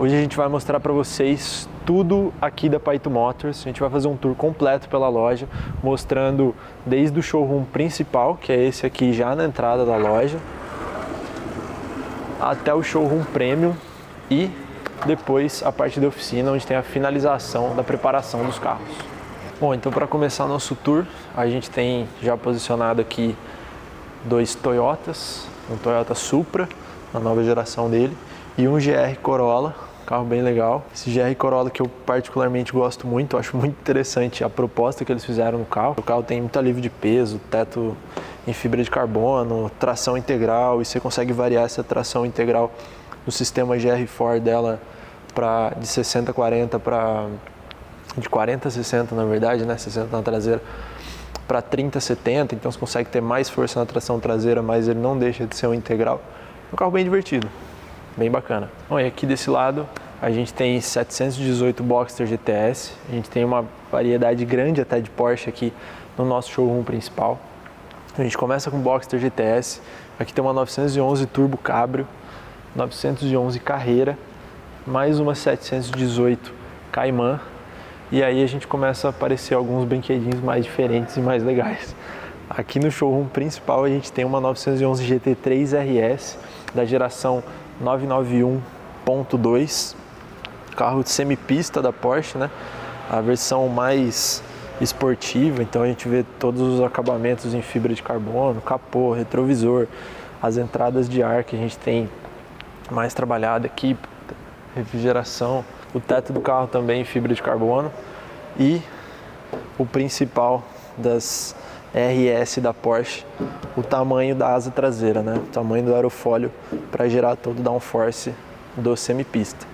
Hoje a gente vai mostrar para vocês tudo aqui da Paito Motors. A gente vai fazer um tour completo pela loja, mostrando desde o showroom principal, que é esse aqui já na entrada da loja, até o showroom premium e depois a parte da oficina, onde tem a finalização da preparação dos carros. Bom, então para começar nosso tour, a gente tem já posicionado aqui dois Toyotas, um Toyota Supra, a nova geração dele, e um GR Corolla, carro bem legal. Esse GR Corolla que eu particularmente gosto muito, acho muito interessante a proposta que eles fizeram no carro. O carro tem muito alívio de peso, teto em fibra de carbono, tração integral, e você consegue variar essa tração integral no sistema GR4 dela de 60-40 para de 40-60 na verdade, né? 60 na traseira para 30-70, então você consegue ter mais força na tração traseira, mas ele não deixa de ser um integral. É um carro bem divertido, bem bacana. Bom, e aqui desse lado a gente tem 718 Boxster GTS, a gente tem uma variedade grande até de Porsche aqui no nosso showroom principal. A gente começa com Boxster GTS, aqui tem uma 911 Turbo Cabrio, 911 Carreira, mais uma 718 Cayman, e aí a gente começa a aparecer alguns brinquedinhos mais diferentes e mais legais. Aqui no showroom principal a gente tem uma 911 GT3 RS da geração 991.2, carro de semipista da Porsche, né? A versão mais esportiva, então a gente vê todos os acabamentos em fibra de carbono, capô, retrovisor, as entradas de ar que a gente tem mais trabalhada aqui, refrigeração, o teto do carro também em fibra de carbono e o principal das RS da Porsche, o tamanho da asa traseira, né? O tamanho do aerofólio para gerar todo o downforce do semipista.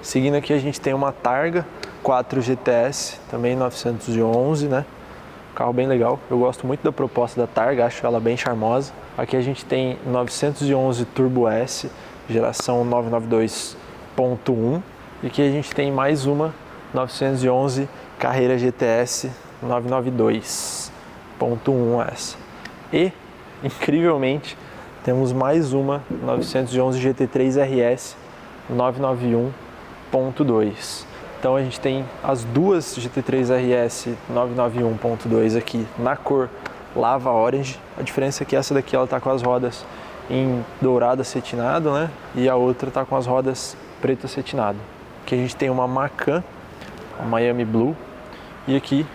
Seguindo aqui a gente tem uma Targa 4 GTS, também 911, né? Carro bem legal, eu gosto muito da proposta da Targa, acho ela bem charmosa. Aqui a gente tem 911 Turbo S, geração 992.1, e aqui a gente tem mais uma 911 Carreira GTS 992.1S. E, incrivelmente, temos mais uma 911 GT3 RS 991.2. Então a gente tem as duas GT3 RS 991.2 aqui na cor Lava Orange. A diferença é que essa daqui ela tá com as rodas em dourado acetinado, né? E a outra tá com as rodas preto acetinado. Aqui a gente tem uma Macan, a Miami Blue, e aqui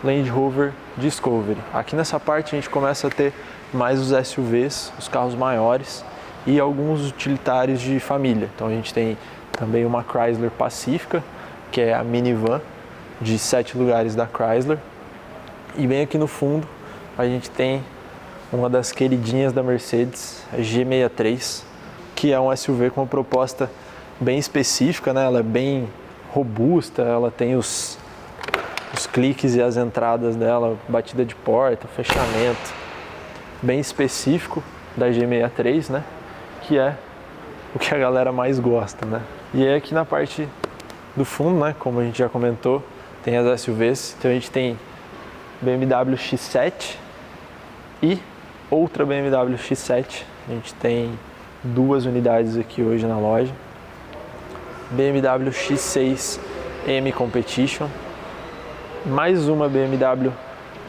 Land Rover Discovery. Aqui nessa parte a gente começa a ter mais os SUVs, os carros maiores e alguns utilitários de família. Então a gente tem também uma Chrysler Pacifica, que é a minivan de 7 lugares da Chrysler. E bem aqui no fundo a gente tem uma das queridinhas da Mercedes, a G63, que é um SUV com uma proposta bem específica, né? Ela é bem robusta, ela tem os cliques e as entradas dela, batida de porta, fechamento, bem específico da G63, né? Que é o que a galera mais gosta, né? E aí aqui na parte do fundo, né? Como a gente já comentou, tem as SUVs, então a gente tem BMW X7 e outra BMW X7, a gente tem duas unidades aqui hoje na loja. BMW X6 M Competition, mais uma BMW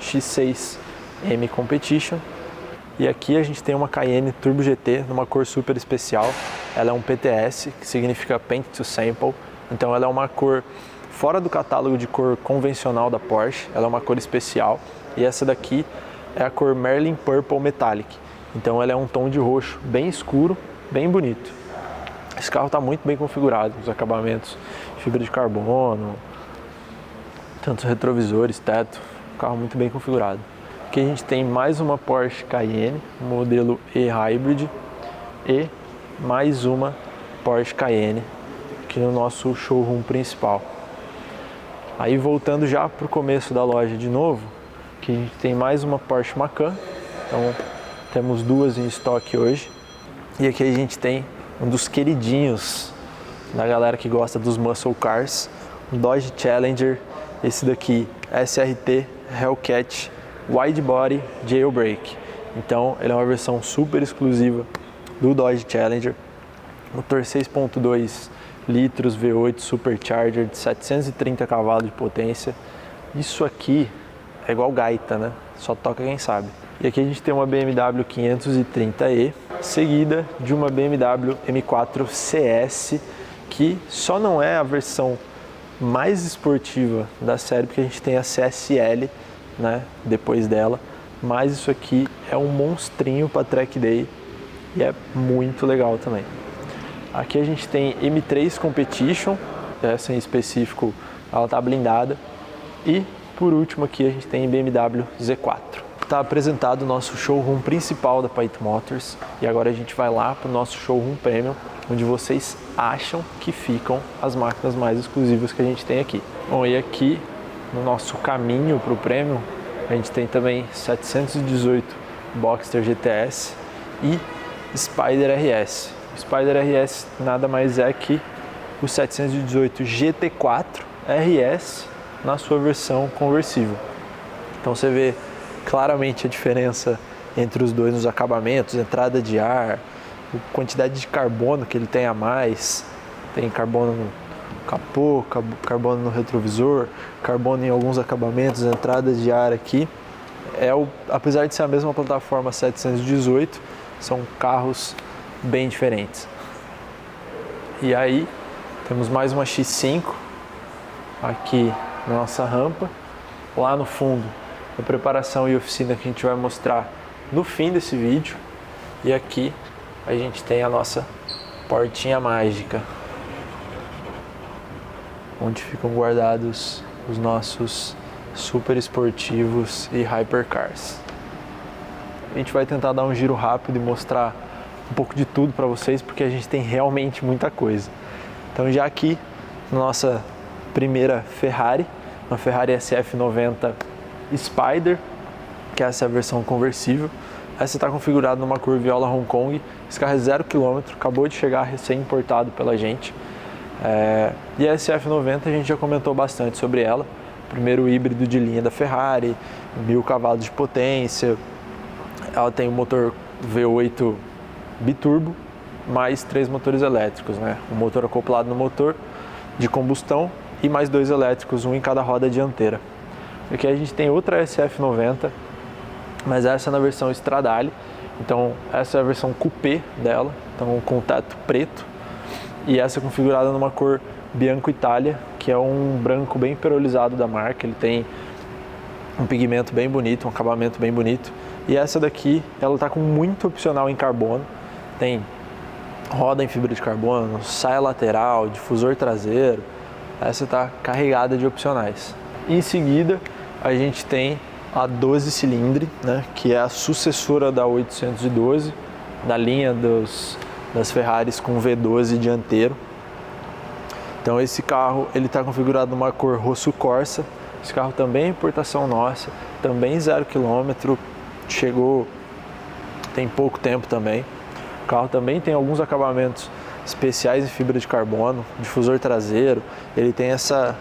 X6 M Competition, e aqui a gente tem uma Cayenne Turbo GT numa cor super especial. Ela é um PTS, que significa Paint to Sample, então ela é uma cor fora do catálogo de cor convencional da Porsche, ela é uma cor especial, e essa daqui é a cor Merlin Purple Metallic, então ela é um tom de roxo bem escuro, bem bonito. Esse carro está muito bem configurado, os acabamentos, fibra de carbono, tantos retrovisores, teto, carro muito bem configurado. Aqui a gente tem mais uma Porsche Cayenne, modelo E-Hybrid, e mais uma Porsche Cayenne aqui no nosso showroom principal. Aí voltando já para o começo da loja de novo, aqui a gente tem mais uma Porsche Macan, então temos duas em estoque hoje. E aqui a gente tem um dos queridinhos da galera que gosta dos muscle cars, um Dodge Challenger, esse daqui SRT Hellcat Wide Body Jailbreak. Então ele é uma versão super exclusiva do Dodge Challenger, motor 6.2 litros V8 Supercharger de 730 cavalos de potência. Isso aqui é igual gaita, né? Só toca quem sabe. E aqui a gente tem uma BMW 530e, seguida de uma BMW M4 CS, que só não é a versão mais esportiva da série, porque a gente tem a CSL, né, depois dela, mas isso aqui é um monstrinho para track day e é muito legal também. Aqui a gente tem M3 Competition, essa em específico ela está blindada, e por último aqui a gente tem BMW Z4. Está apresentado o nosso showroom principal da Paito Motors e agora a gente vai lá para o nosso showroom Premium, onde vocês acham que ficam as máquinas mais exclusivas que a gente tem aqui. Bom, e aqui no nosso caminho para o Premium, a gente tem também 718 Boxster GTS e Spider RS. O Spider RS nada mais é que o 718 GT4 RS na sua versão conversível. Então você vê claramente a diferença entre os dois nos acabamentos, entrada de ar, quantidade de carbono que ele tem a mais. Tem carbono no capô, carbono no retrovisor, carbono em alguns acabamentos, entrada de ar aqui. Apesar de ser a mesma plataforma 718, são carros bem diferentes. E aí temos mais uma X5 aqui na nossa rampa. Lá no fundo, a preparação e oficina que a gente vai mostrar no fim desse vídeo. E aqui a gente tem a nossa portinha mágica, onde ficam guardados os nossos super esportivos e hypercars. A gente vai tentar dar um giro rápido e mostrar um pouco de tudo para vocês, porque a gente tem realmente muita coisa. Então já aqui, nossa primeira Ferrari, uma Ferrari SF90 Spider, que essa é a versão conversível. Essa está configurada numa cor viola Hong Kong. Esse carro é 0 km, acabou de chegar recém-importado pela gente. E a SF90 a gente já comentou bastante sobre ela. Primeiro híbrido de linha da Ferrari, 1000 cavalos de potência. Ela tem um motor V8 biturbo, mais 3 motores elétricos, né? Um motor acoplado no motor de combustão e mais 2 elétricos, um em cada roda dianteira. Aqui a gente tem outra SF90, mas essa é na versão Stradale. Então essa é a versão coupé dela, então com teto preto. E essa é configurada numa cor Bianco Itália, que é um branco bem perolizado da marca. Ele tem um pigmento bem bonito, um acabamento bem bonito. E essa daqui, ela está com muito opcional em carbono. Tem roda em fibra de carbono, saia lateral, difusor traseiro. Essa está carregada de opcionais. Em seguida, a gente tem a 12 cilindro, né, que é a sucessora da 812, da linha das Ferraris com V12 dianteiro. Então esse carro ele está configurado numa cor rosso corsa. Esse carro também é importação nossa, também 0 km, chegou tem pouco tempo também. O carro também tem alguns acabamentos especiais em fibra de carbono, difusor traseiro. Ele tem essa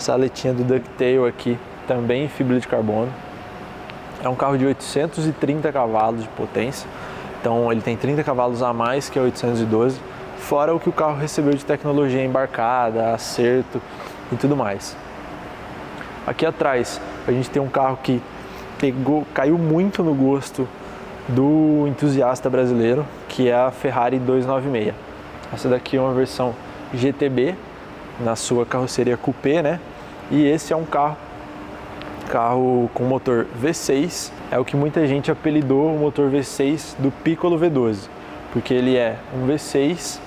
aletinha do ducktail aqui, também em fibra de carbono. É um carro de 830 cavalos de potência, então ele tem 30 cavalos a mais que a 812, fora o que o carro recebeu de tecnologia embarcada, acerto e tudo mais. Aqui atrás a gente tem um carro que caiu muito no gosto do entusiasta brasileiro, que é a Ferrari 296. Essa daqui é uma versão GTB na sua carroceria coupé, né? E esse é um carro com motor V6, é o que muita gente apelidou o motor V6 do Piccolo V12, porque ele é um V6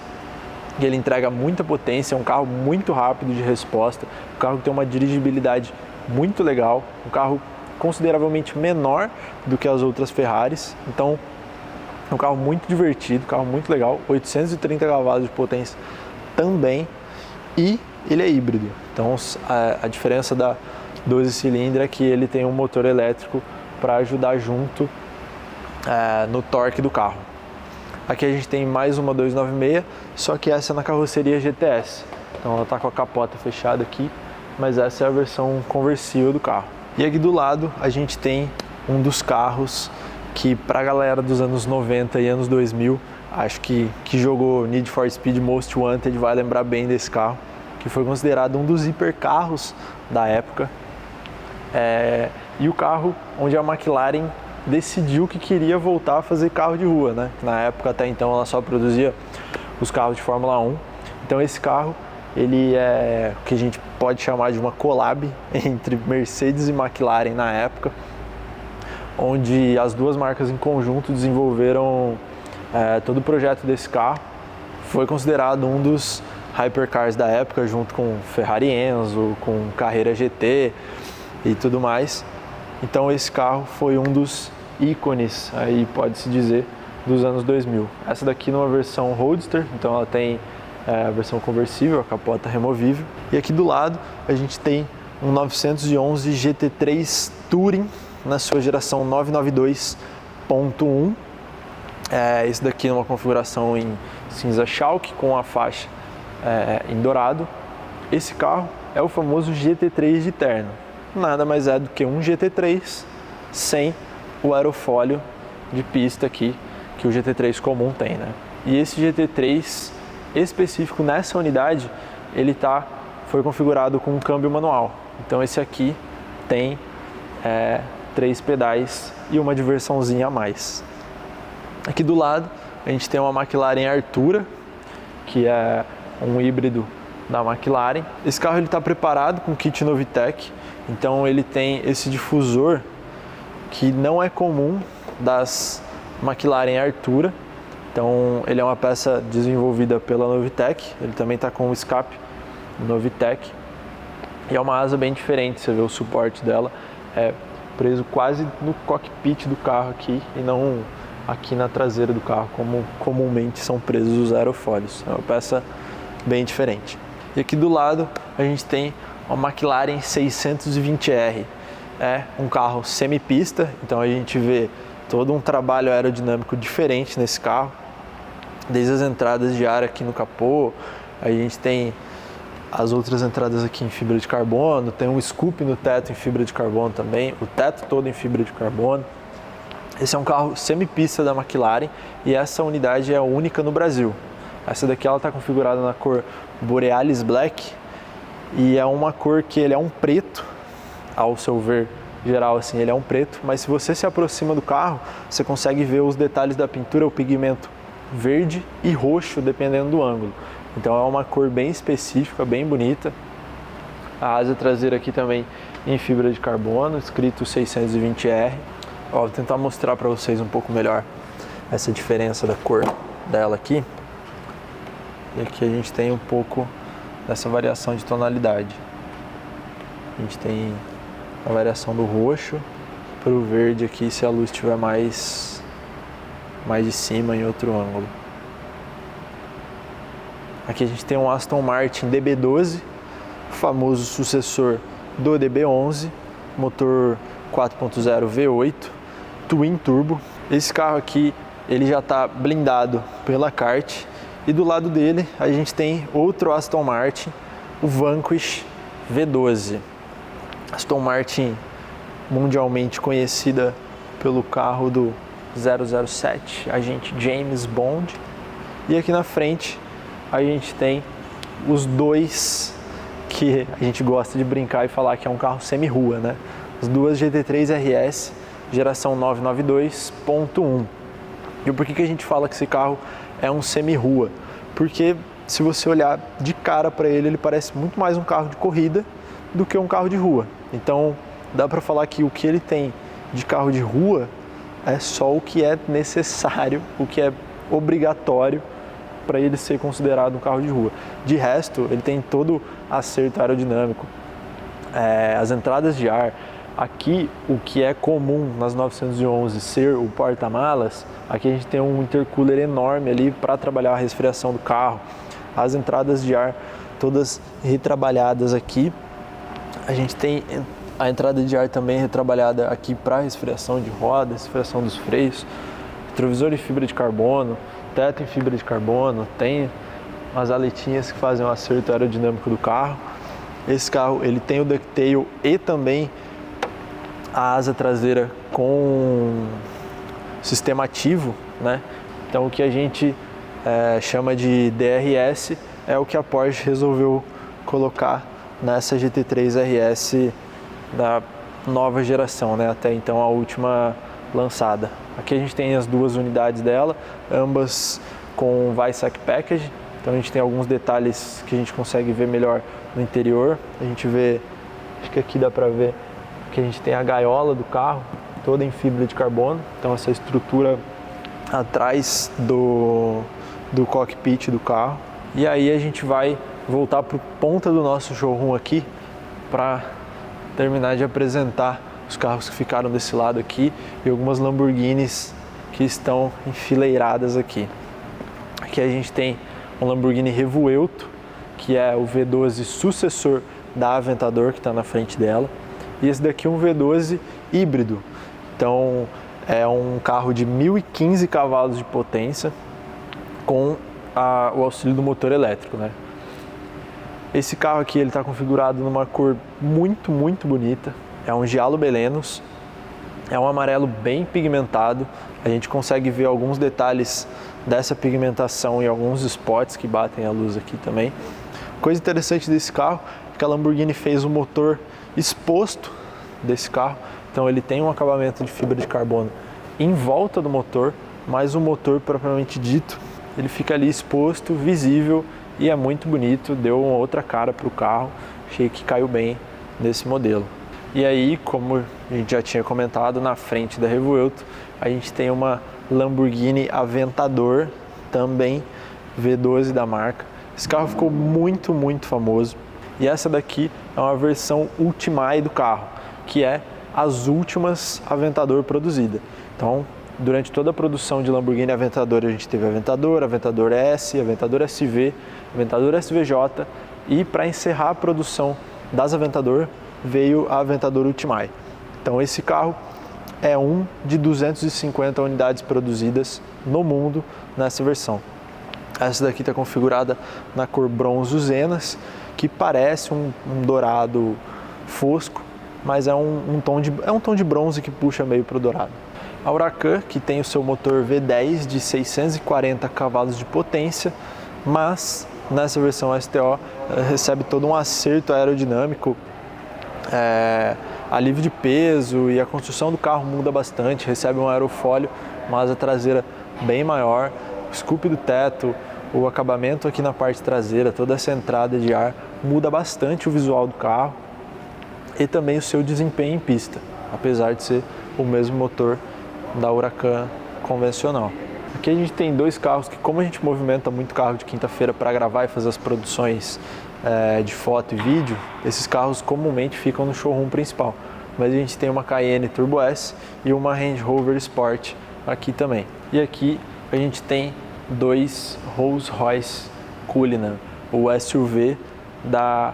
e ele entrega muita potência, é um carro muito rápido de resposta, um carro que tem uma dirigibilidade muito legal, um carro consideravelmente menor do que as outras Ferraris, então é um carro muito divertido, um carro muito legal, 830 cavalos de potência também, e ele é híbrido, então a diferença da 12 cilindros é que ele tem um motor elétrico para ajudar junto no torque do carro. Aqui a gente tem mais uma 296, só que essa é na carroceria GTS, então ela está com a capota fechada aqui, mas essa é a versão conversível do carro. E aqui do lado a gente tem um dos carros que para a galera dos anos 90 e anos 2000 acho que jogou Need for Speed Most Wanted vai lembrar bem desse carro, que foi considerado um dos hipercarros da época. E o carro onde a McLaren decidiu que queria voltar a fazer carro de rua, né? Na época, até então, ela só produzia os carros de Fórmula 1. Então esse carro, ele é o que a gente pode chamar de uma collab entre Mercedes e McLaren na época, onde as duas marcas em conjunto desenvolveram todo o projeto desse carro. Foi considerado um dos hypercars da época, junto com Ferrari Enzo, com Carrera GT e tudo mais. Então esse carro foi um dos ícones, aí pode-se dizer, dos anos 2000. Essa daqui numa versão Roadster, então ela tem a versão conversível, a capota removível. E aqui do lado a gente tem um 911 GT3 Touring na sua geração 992.1. Esse daqui é uma configuração em cinza chalk com a faixa em dourado. Esse carro é o famoso GT3 de terno. Nada mais é do que um GT3 sem o aerofólio de pista aqui que o GT3 comum tem, né? E esse GT3 específico nessa unidade, ele foi configurado com um câmbio manual. Então esse aqui tem 3 pedais e uma diversãozinha a mais. Aqui do lado a gente tem uma McLaren Artura, que é um híbrido da McLaren. Esse carro está preparado com kit Novitec, então ele tem esse difusor que não é comum das McLaren Artura. Então ele é uma peça desenvolvida pela Novitec, ele também está com o escape Novitec e é uma asa bem diferente. Você vê o suporte dela preso quase no cockpit do carro aqui e não aqui na traseira do carro, como comumente são presos os aerofólios. É uma peça bem diferente. E aqui do lado a gente tem uma McLaren 620R. É um carro semipista, então a gente vê todo um trabalho aerodinâmico diferente nesse carro. Desde as entradas de ar aqui no capô, a gente tem as outras entradas aqui em fibra de carbono, tem um scoop no teto em fibra de carbono também, o teto todo em fibra de carbono. Esse é um carro semipista da McLaren e essa unidade é única no Brasil. Essa daqui ela está configurada na cor Borealis Black e é uma cor que ele é um preto, ao seu ver geral assim, ele é um preto, mas se você se aproxima do carro, você consegue ver os detalhes da pintura, o pigmento verde e roxo, dependendo do ângulo. Então é uma cor bem específica, bem bonita. A asa traseira aqui também em fibra de carbono, escrito 620R. Vou tentar mostrar para vocês um pouco melhor essa diferença da cor dela aqui. E aqui a gente tem um pouco dessa variação de tonalidade. A gente tem a variação do roxo para o verde aqui, se a luz estiver mais de cima em outro ângulo. Aqui a gente tem um Aston Martin DB12, o famoso sucessor do DB11, motor 4.0 V8, Twin Turbo. Esse carro aqui ele já está blindado pela CART e do lado dele a gente tem outro Aston Martin, o Vanquish V12. Aston Martin mundialmente conhecida pelo carro do 007, agente James Bond. E aqui na frente a gente tem os dois que a gente gosta de brincar e falar que é um carro semi-rua, né? As duas GT3 RS, geração 992.1. E por que a gente fala que esse carro é um semi-rua? Porque se você olhar de cara para ele, ele parece muito mais um carro de corrida do que um carro de rua. Então dá para falar que o que ele tem de carro de rua é só o que é necessário, o que é obrigatório para ele ser considerado um carro de rua. De resto, ele tem todo acerto aerodinâmico, as entradas de ar. Aqui, o que é comum nas 911 ser o porta-malas, aqui a gente tem um intercooler enorme ali para trabalhar a resfriação do carro. As entradas de ar todas retrabalhadas aqui. A gente tem a entrada de ar também retrabalhada aqui para resfriação de roda, resfriação dos freios, retrovisor em fibra de carbono, teto em fibra de carbono, tem umas aletinhas que fazem o acerto aerodinâmico do carro. Esse carro ele tem o ducktail e também a asa traseira com sistema ativo, né? Então o que a gente chama de DRS é o que a Porsche resolveu colocar nessa GT3 RS da nova geração, né? Até então a última lançada. Aqui a gente tem as duas unidades dela, ambas com Weissach Package, então a gente tem alguns detalhes que a gente consegue ver melhor no interior. A gente vê, acho que aqui dá para ver que a gente tem a gaiola do carro, toda em fibra de carbono, então essa estrutura atrás do cockpit do carro. E aí a gente vai voltar para o ponta do nosso showroom aqui para terminar de apresentar os carros que ficaram desse lado aqui e algumas Lamborghinis que estão enfileiradas aqui. Aqui a gente tem um Lamborghini Revuelto, que é o V12 sucessor da Aventador, que está na frente dela. E esse daqui é um V12 híbrido. Então é um carro de 1015 cavalos de potência com o auxílio do motor elétrico, né? Esse carro aqui ele está configurado numa cor muito, muito bonita. É um Giallo Belenos. É um amarelo bem pigmentado. A gente consegue ver alguns detalhes dessa pigmentação em alguns spots que batem a luz aqui também. Coisa interessante desse carro é que a Lamborghini fez o motor exposto desse carro. Então ele tem um acabamento de fibra de carbono em volta do motor, mas o motor propriamente dito, ele fica ali exposto, visível, e é muito bonito, deu uma outra cara para o carro, achei que caiu bem nesse modelo. E aí, como a gente já tinha comentado, na frente da Revuelto, a gente tem uma Lamborghini Aventador, também V12 da marca. Esse carro ficou muito, muito famoso. E essa daqui é uma versão Ultimae do carro, que é as últimas Aventador produzida. Então, durante toda a produção de Lamborghini Aventador, a gente teve Aventador, Aventador S, Aventador SV, Aventador SVJ, e para encerrar a produção das Aventador, veio a Aventador Ultimae. Então esse carro é um de 250 unidades produzidas no mundo nessa versão. Essa daqui está configurada na cor bronze Zenas, que parece um dourado fosco, mas é um tom de bronze que puxa meio para o dourado. A Huracan, que tem o seu motor V10 de 640 cavalos de potência, mas nessa versão STO recebe todo um acerto aerodinâmico, alívio de peso, e a construção do carro muda bastante, recebe um aerofólio, uma asa traseira bem maior, o scoop do teto, o acabamento aqui na parte traseira, toda essa entrada de ar, muda bastante o visual do carro e também o seu desempenho em pista, apesar de ser o mesmo motor da Huracan convencional. Aqui a gente tem dois carros que, como a gente movimenta muito carro de quinta-feira para gravar e fazer as produções de foto e vídeo, esses carros comumente ficam no showroom principal. Mas a gente tem uma Cayenne Turbo S e uma Range Rover Sport aqui também. E aqui a gente tem dois Rolls-Royce Cullinan, o SUV da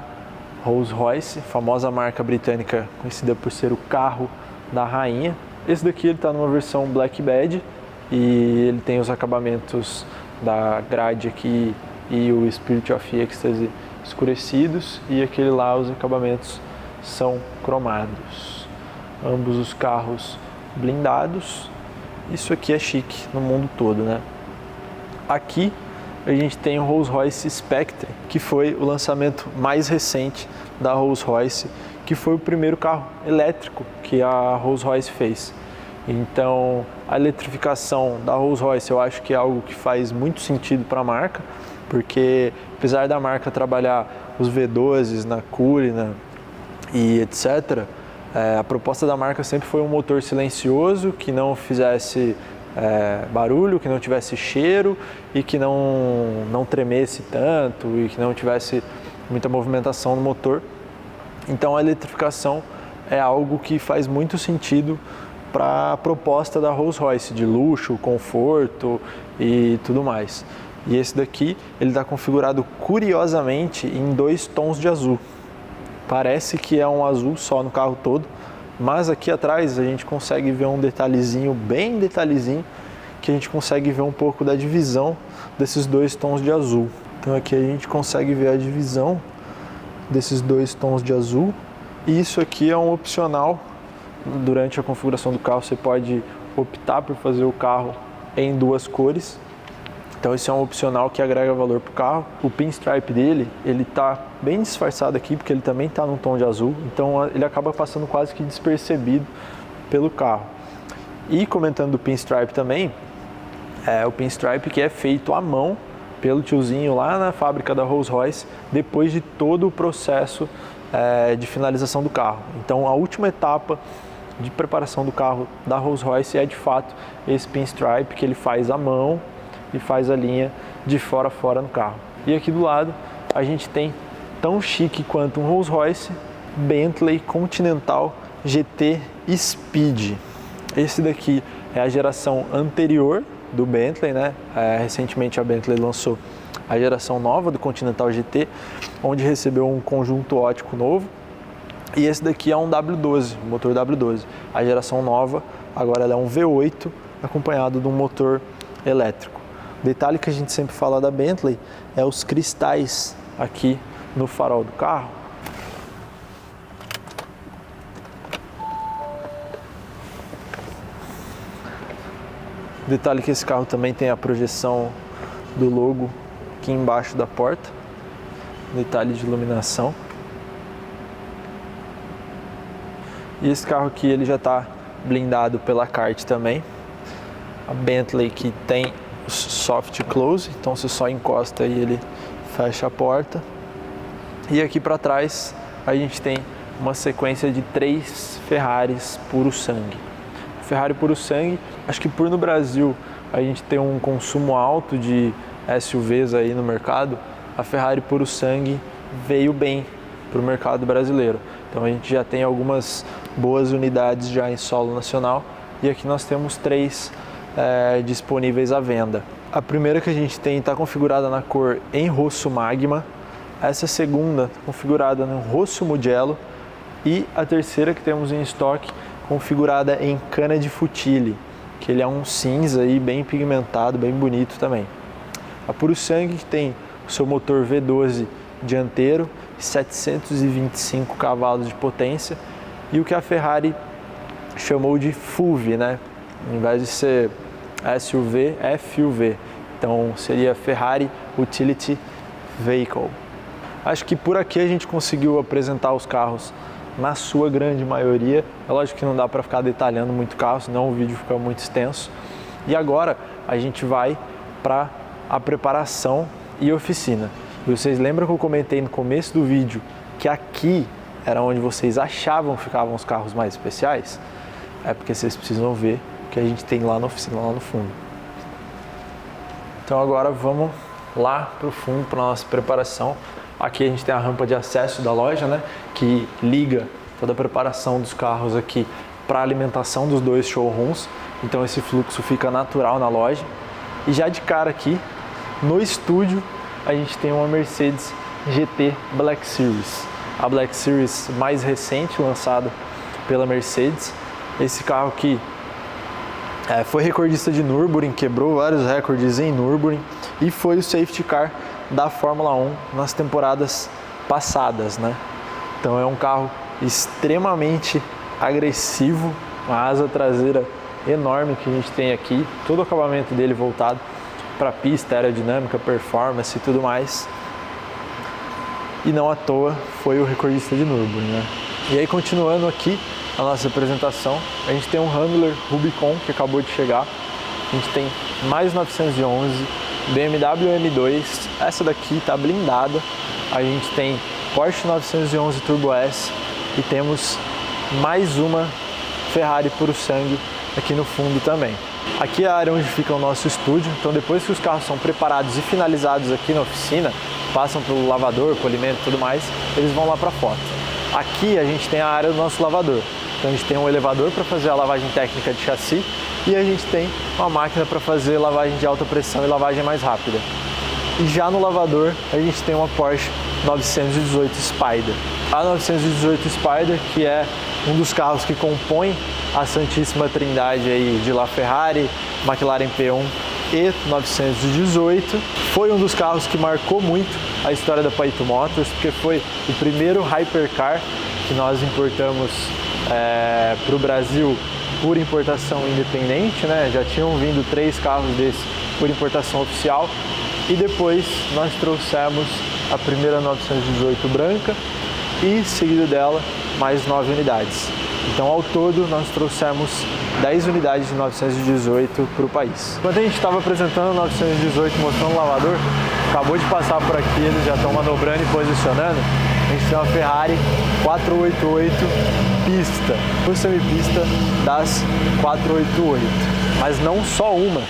Rolls-Royce, famosa marca britânica conhecida por ser o carro da rainha. Esse daqui ele está numa versão Black Badge e ele tem os acabamentos da grade aqui e o Spirit of Ecstasy escurecidos, e aquele lá os acabamentos são cromados. Ambos os carros blindados. Isso aqui é chique no mundo todo, né? Aqui a gente tem o Rolls-Royce Spectre, que foi o lançamento mais recente da Rolls-Royce, que foi o primeiro carro elétrico que a Rolls-Royce fez. Então, a eletrificação da Rolls-Royce eu acho que é algo que faz muito sentido para a marca, porque apesar da marca trabalhar os V12s na Cullinan e etc., a proposta da marca sempre foi um motor silencioso, que não fizesse barulho, que não tivesse cheiro e que não tremesse tanto e que não tivesse muita movimentação no motor. Então a eletrificação é algo que faz muito sentido para a proposta da Rolls-Royce de luxo, conforto e tudo mais. E esse daqui ele está configurado curiosamente em 2 tons de azul. Parece que é um azul só no carro todo, mas aqui atrás a gente consegue ver um detalhezinho, bem detalhezinho, que a gente consegue ver um pouco da divisão desses 2 tons de azul. Então aqui a gente consegue ver a divisão desses 2 tons de azul, e isso aqui é um opcional. Durante a configuração do carro você pode optar por fazer o carro em 2 cores, Então esse é um opcional que agrega valor para o carro. O pinstripe dele, ele tá bem disfarçado aqui, porque ele também está num tom de azul, então ele acaba passando quase que despercebido pelo carro. E comentando do pinstripe também, o pinstripe que é feito à mão pelo tiozinho lá na fábrica da Rolls-Royce, depois de todo o processo de finalização do carro. Então a última etapa de preparação do carro da Rolls-Royce é de fato esse pinstripe que ele faz à mão e faz a linha de fora a fora no carro. E aqui do lado a gente tem, tão chique quanto um Rolls-Royce, Bentley Continental GT Speed. Esse daqui é a geração anterior do Bentley, né? Recentemente a Bentley lançou a geração nova do Continental GT, onde recebeu um conjunto ótico novo. E esse daqui é um W12, um motor W12. A geração nova, agora ela é um V8, acompanhado de um motor elétrico. O detalhe que a gente sempre fala da Bentley é os cristais aqui no farol do carro. Detalhe que esse carro também tem a projeção do logo aqui embaixo da porta. Detalhe de iluminação. E esse carro aqui ele já está blindado pela CART também. A Bentley que tem o soft close, então você só encosta e ele fecha a porta. E aqui para trás a gente tem uma sequência de 3 Ferraris puro sangue. A Ferrari puro sangue, acho que por no Brasil a gente tem um consumo alto de SUVs aí no mercado, a Ferrari puro sangue veio bem para o mercado brasileiro. Então a gente já tem algumas boas unidades já em solo nacional e aqui nós temos 3 disponíveis à venda. A primeira que a gente tem está configurada na cor em rosso magma, essa segunda configurada no rosso mugello e a terceira que temos em estoque configurada em cana de futile, que ele é um cinza aí bem pigmentado, bem bonito também. A puro sangue que tem o seu motor V12 dianteiro, 725 cavalos de potência, e o que a Ferrari chamou de FUV, né? Em vez de ser SUV, é FUV. Então seria Ferrari Utility Vehicle. Acho que por aqui a gente conseguiu apresentar os carros na sua grande maioria. É lógico que não dá para ficar detalhando muito carro, senão o vídeo fica muito extenso. E agora a gente vai para a preparação e oficina. E vocês lembram que eu comentei no começo do vídeo que aqui era onde vocês achavam que ficavam os carros mais especiais? É porque vocês precisam ver o que a gente tem lá na oficina, lá no fundo. Então agora vamos lá para o fundo, para a nossa preparação. Aqui a gente tem a rampa de acesso da loja, né, que liga toda a preparação dos carros aqui para a alimentação dos 2 showrooms. Então esse fluxo fica natural na loja. E já de cara aqui, no estúdio, a gente tem uma Mercedes GT Black Series. A Black Series mais recente, lançada pela Mercedes. Esse carro aqui foi recordista de Nürburgring, quebrou vários recordes em Nürburgring e foi o safety car da Fórmula 1 nas temporadas passadas, né? Então é um carro extremamente agressivo, uma asa traseira enorme que a gente tem aqui, todo o acabamento dele voltado para pista, aerodinâmica, performance e tudo mais. E não à toa foi o recordista de Nürburgring, né? E aí, continuando aqui a nossa apresentação, a gente tem um Rambler Rubicon que acabou de chegar. A gente tem mais 911, BMW M2, essa daqui está blindada. A gente tem Porsche 911 Turbo S e temos mais uma Ferrari puro sangue aqui no fundo também. Aqui é a área onde fica o nosso estúdio, então depois que os carros são preparados e finalizados aqui na oficina, passam pelo lavador, polimento e tudo mais, eles vão lá para fora. Aqui a gente tem a área do nosso lavador, então a gente tem um elevador para fazer a lavagem técnica de chassi e a gente tem uma máquina para fazer lavagem de alta pressão e lavagem mais rápida. E já no lavador a gente tem uma Porsche 918 Spider. A 918 Spider, que é um dos carros que compõem a Santíssima Trindade aí de LaFerrari, McLaren P1 e 918, foi um dos carros que marcou muito a história da Paito Motors, porque foi o primeiro hypercar que nós importamos para o Brasil por importação independente, né? Já tinham vindo 3 carros desses por importação oficial. E depois nós trouxemos a primeira 918 branca e seguido dela mais 9 unidades. Então ao todo nós trouxemos 10 unidades de 918 para o país. Enquanto a gente estava apresentando o 918, mostrando o lavador, acabou de passar por aqui, eles já estão manobrando e posicionando. A gente tem uma Ferrari 488 pista, por semipista das 488, mas não só uma.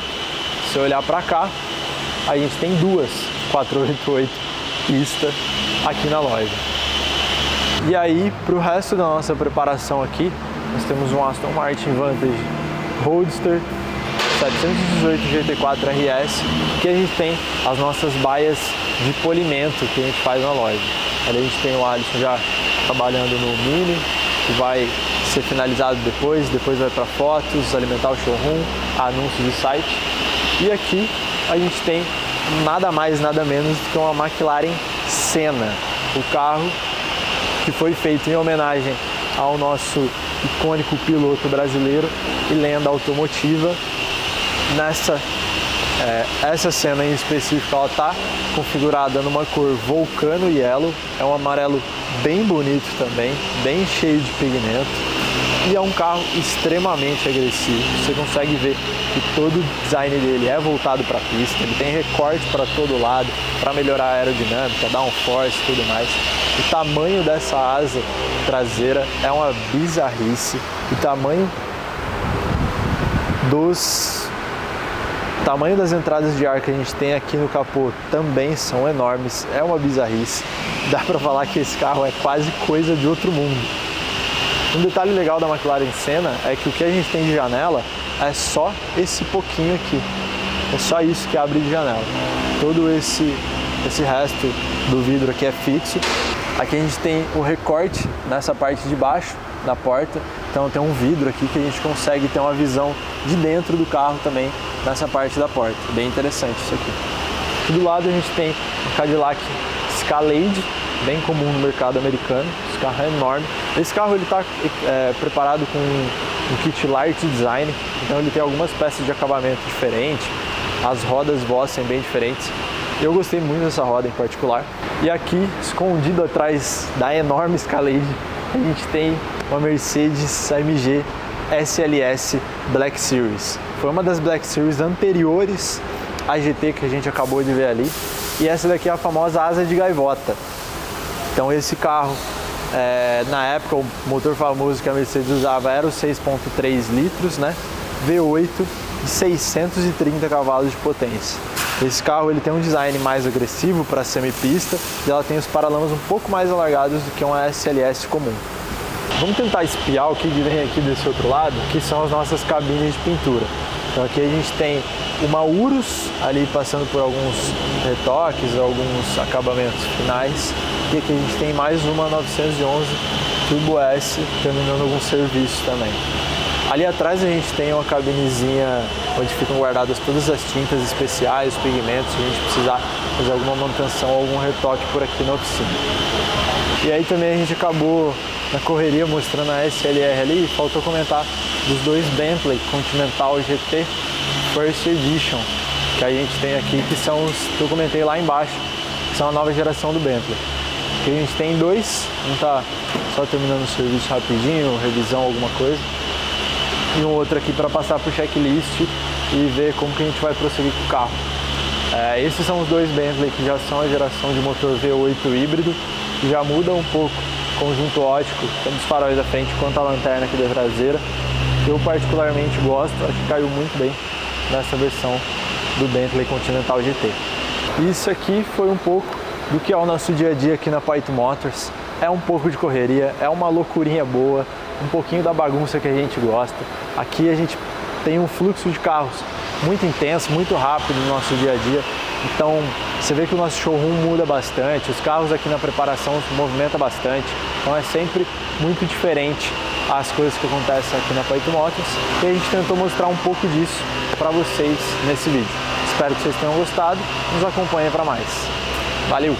Se eu olhar para cá, a gente tem duas 488 pista aqui na loja. E aí, para o resto da nossa preparação aqui, nós temos um Aston Martin Vantage Roadster 718 GT4 RS, que a gente tem as nossas baias de polimento que a gente faz na loja. Ali a gente tem o Alisson já trabalhando no Mini, que vai ser finalizado depois vai para fotos, alimentar o showroom, anúncios de site. E aqui a gente tem nada mais, nada menos do que uma McLaren Senna, o carro que foi feito em homenagem ao nosso icônico piloto brasileiro e lenda automotiva. Essa Senna em específico, ela está configurada numa cor Vulcano Yellow, é um amarelo bem bonito também, bem cheio de pigmento, e é um carro extremamente agressivo. Você consegue ver que todo o design dele é voltado para a pista, ele tem recorte para todo lado para melhorar a aerodinâmica, downforce e tudo mais. O tamanho dessa asa traseira é uma bizarrice, o tamanho das entradas de ar que a gente tem aqui no capô também são enormes, é uma bizarrice. Dá para falar que esse carro é quase coisa de outro mundo. Um detalhe legal da McLaren Senna é que o que a gente tem de janela é só esse pouquinho aqui. É só isso que abre de janela. Todo esse resto do vidro aqui é fixo. Aqui a gente tem o recorte nessa parte de baixo da porta. Então tem um vidro aqui que a gente consegue ter uma visão de dentro do carro também nessa parte da porta. Bem interessante isso aqui. Aqui do lado a gente tem um Cadillac Escalade, bem comum no mercado americano. Esse carro é enorme. Esse carro ele está preparado com um kit Light Design, então ele tem algumas peças de acabamento diferentes, as rodas Vossen bem diferentes. Eu gostei muito dessa roda em particular. E aqui, escondido atrás da enorme Escalade, a gente tem uma Mercedes AMG SLS Black Series. Foi uma das Black Series anteriores à GT que a gente acabou de ver ali. E essa daqui é a famosa asa de gaivota. Então esse carro, na época, o motor famoso que a Mercedes usava era o 6.3 litros, né? V8 de 630 cavalos de potência. Esse carro ele tem um design mais agressivo para semipista e ela tem os paralamas um pouco mais alargados do que uma SLS comum. Vamos tentar espiar o que vem aqui desse outro lado, que são as nossas cabines de pintura. Então aqui a gente tem uma Urus ali passando por alguns retoques, alguns acabamentos finais. E aqui a gente tem mais uma 911 Turbo S terminando algum serviço também. Ali atrás a gente tem uma cabinezinha onde ficam guardadas todas as tintas especiais, os pigmentos, se a gente precisar fazer alguma manutenção ou algum retoque por aqui na oficina. E aí também a gente acabou na correria mostrando a SLR ali, faltou comentar dos dois Bentley Continental GT First Edition que a gente tem aqui, que são os que eu comentei lá embaixo, que são a nova geração do Bentley. Aqui a gente tem dois, um tá só terminando o serviço rapidinho, revisão, alguma coisa, e um outro aqui para passar por checklist e ver como que a gente vai prosseguir com o carro. Esses são os dois Bentley que já são a geração de motor V8 híbrido, que já muda um pouco o conjunto óptico, tanto os faróis da frente quanto a lanterna aqui da traseira. Eu particularmente gosto, acho que caiu muito bem nessa versão do Bentley Continental GT. Isso aqui foi um pouco do que é o nosso dia a dia aqui na Python Motors. É um pouco de correria, é uma loucurinha boa, um pouquinho da bagunça que a gente gosta. Aqui a gente tem um fluxo de carros muito intenso, muito rápido no nosso dia a dia. Então você vê que o nosso showroom muda bastante, os carros aqui na preparação se movimentam bastante. Então é sempre muito diferente as coisas que acontecem aqui na Python Motors. E a gente tentou mostrar um pouco disso para vocês nesse vídeo. Espero que vocês tenham gostado, nos acompanhem para mais. Valeu!